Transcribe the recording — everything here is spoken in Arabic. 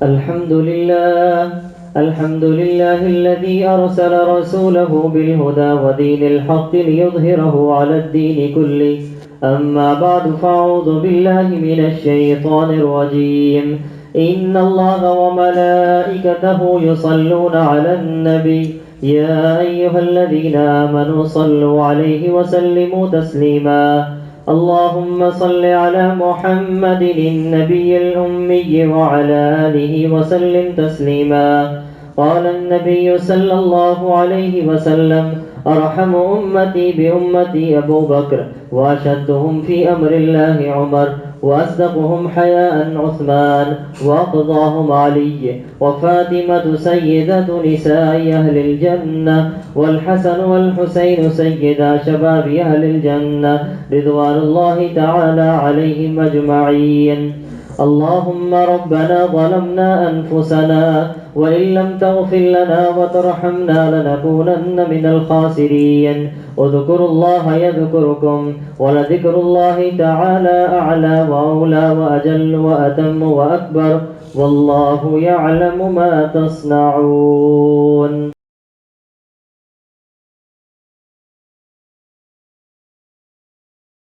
الحمد لله الحمد لله الذي أرسل رسوله بالهدى ودين الحق ليظهره على الدين كله. أما بعد فأعوذ بالله من الشيطان الرجيم. إن الله وملائكته يصلون على النبي يا أيها الذين آمنوا صلوا عليه وسلموا تسليما. اللهم صل على محمد النبي الأمي وعلى آله وسلم تسليما. قال النبي صلى الله عليه وسلم: أرحم أمتي بأمتي أبو بكر، وأشدهم في أمر الله عمر، وأصدقهم حياء عثمان، وأقضاهم علي، وفاطمة سيدة نساء أهل الجنة، والحسن والحسين سيدا شباب أهل الجنة رضوان الله تعالى عليهم أجمعين. اللهم ربنا ظلمنا أنفسنا وإن لم تغفر لنا وترحمنا لنكونن من الخاسرين. اذكروا الله يذكركم، ولذكر الله تعالى أعلى وأولى وأجل وأتم وأكبر، والله يعلم ما تصنعون.